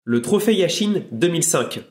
Le trophée Yashin 2005.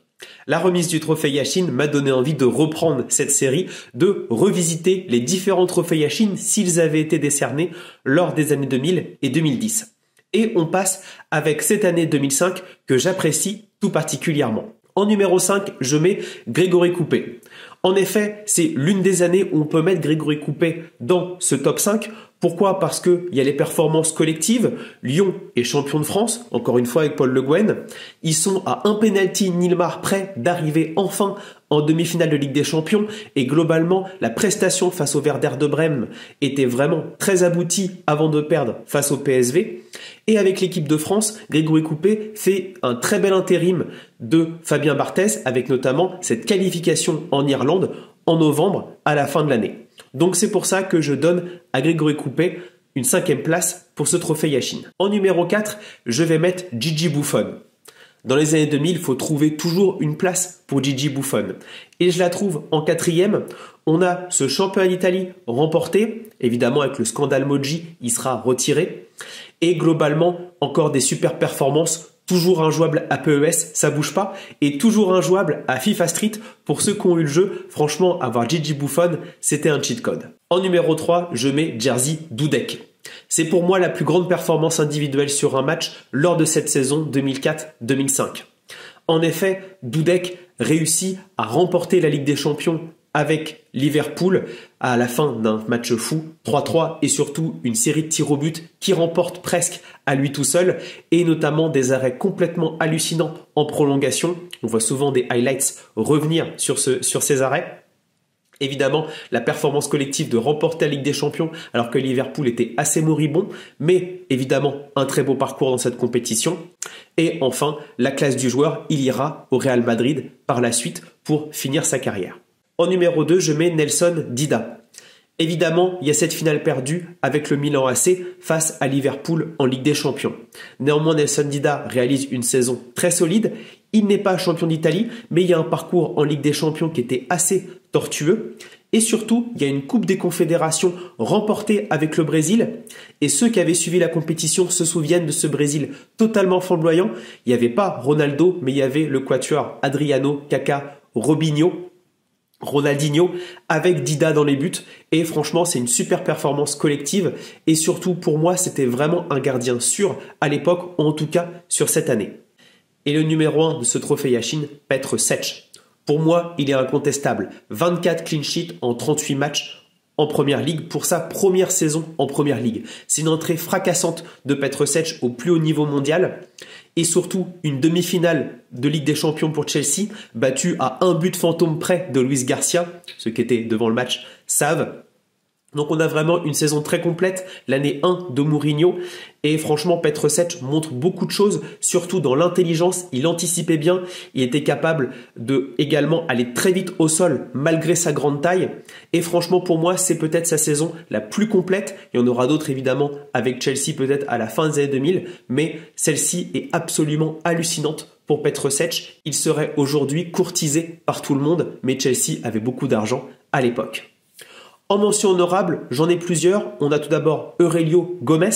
La remise du trophée Yashin m'a donné envie de reprendre cette série, de revisiter les différents trophées Yashin s'ils avaient été décernés lors des années 2000 et 2010. Et on passe avec cette année 2005 que j'apprécie tout particulièrement. En numéro 5, je mets Grégory Coupet. En effet, c'est l'une des années où on peut mettre Grégory Coupet dans ce top 5. Pourquoi? Parce qu'il y a les performances collectives. Lyon est champion de France, encore une fois avec Paul Le Guen. Ils sont à un penalty Nilmar près d'arriver enfin en demi-finale de Ligue des Champions. Et globalement, la prestation face au Werder de Brême était vraiment très aboutie avant de perdre face au PSV. Et avec l'équipe de France, Grégory Coupet fait un très bel intérim de Fabien Barthez avec notamment cette qualification en Irlande en novembre à la fin de l'année. Donc c'est pour ça que je donne à Grégory Coupet une 5e place pour ce trophée Yashin. En numéro 4, je vais mettre Gigi Buffon. Dans les années 2000, il faut trouver toujours une place pour Gigi Buffon. Et je la trouve en 4e. On a ce championnat d'Italie remporté. Évidemment, avec le scandale Moggi, il sera retiré. Et globalement, encore des super performances. Toujours injouable à PES, ça bouge pas. Et toujours injouable à FIFA Street. Pour ceux qui ont eu le jeu, franchement, avoir Gigi Buffon, c'était un cheat code. En numéro 3, je mets Jerzy Dudek. C'est pour moi la plus grande performance individuelle sur un match lors de cette saison 2004-2005. En effet, Dudek réussit à remporter la Ligue des Champions avec Liverpool à la fin d'un match fou, 3-3, et surtout une série de tirs au but qui remporte presque à lui tout seul, et notamment des arrêts complètement hallucinants en prolongation. On voit souvent des highlights revenir sur ces arrêts. Évidemment, la performance collective de remporter la Ligue des Champions alors que Liverpool était assez moribond, mais évidemment un très beau parcours dans cette compétition. Et enfin, la classe du joueur, il ira au Real Madrid par la suite pour finir sa carrière. En numéro 2, je mets Nelson Dida. Évidemment, il y a cette finale perdue avec le Milan AC face à Liverpool en Ligue des Champions. Néanmoins, Nelson Dida réalise une saison très solide. Il n'est pas champion d'Italie, mais il y a un parcours en Ligue des Champions qui était assez tortueux. Et surtout, il y a une Coupe des Confédérations remportée avec le Brésil. Et ceux qui avaient suivi la compétition se souviennent de ce Brésil totalement flamboyant. Il n'y avait pas Ronaldo, mais il y avait le quatuor Adriano, Kaká, Ronaldinho avec Dida dans les buts, et franchement c'est une super performance collective, et surtout pour moi c'était vraiment un gardien sûr à l'époque, ou en tout cas sur cette année. Et le numéro 1 de ce trophée Yashin, Petr Cech. Pour moi il est incontestable, 24 clean sheets en 38 matchs en Première Ligue pour sa première saison en Première Ligue. C'est une entrée fracassante de Petr Cech au plus haut niveau mondial, et surtout une demi-finale de Ligue des Champions pour Chelsea, battue à un but fantôme près de Luis Garcia, ceux qui étaient devant le match savent. Donc on a vraiment une saison très complète, l'année 1 de Mourinho, et franchement Petr Cech montre beaucoup de choses, surtout dans l'intelligence, il anticipait bien, il était capable de également aller très vite au sol malgré sa grande taille, et franchement pour moi c'est peut-être sa saison la plus complète. Il y en aura d'autres évidemment avec Chelsea peut-être à la fin des années 2000, mais celle-ci est absolument hallucinante pour Petr Cech. Il serait aujourd'hui courtisé par tout le monde, mais Chelsea avait beaucoup d'argent à l'époque. En mention honorable, j'en ai plusieurs. On a tout d'abord Aurelio Gomes.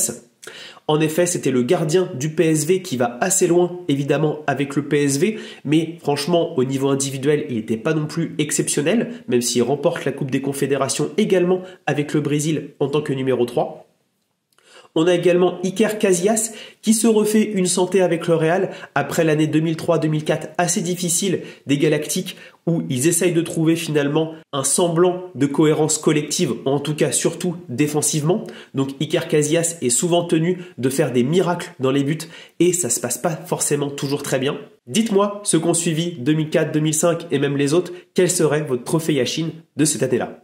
En effet, c'était le gardien du PSV qui va assez loin, évidemment, avec le PSV. Mais franchement, au niveau individuel, il n'était pas non plus exceptionnel, même s'il remporte la Coupe des Confédérations également avec le Brésil en tant que numéro 3. On a également Iker Casillas qui se refait une santé avec le Real après l'année 2003-2004 assez difficile des Galactiques, où ils essayent de trouver finalement un semblant de cohérence collective, en tout cas surtout défensivement. Donc Iker Casillas est souvent tenu de faire des miracles dans les buts et ça se passe pas forcément toujours très bien. Dites-moi, ceux qui ont suivi 2004, 2005 et même les autres, quel serait votre trophée Yashin de cette année-là?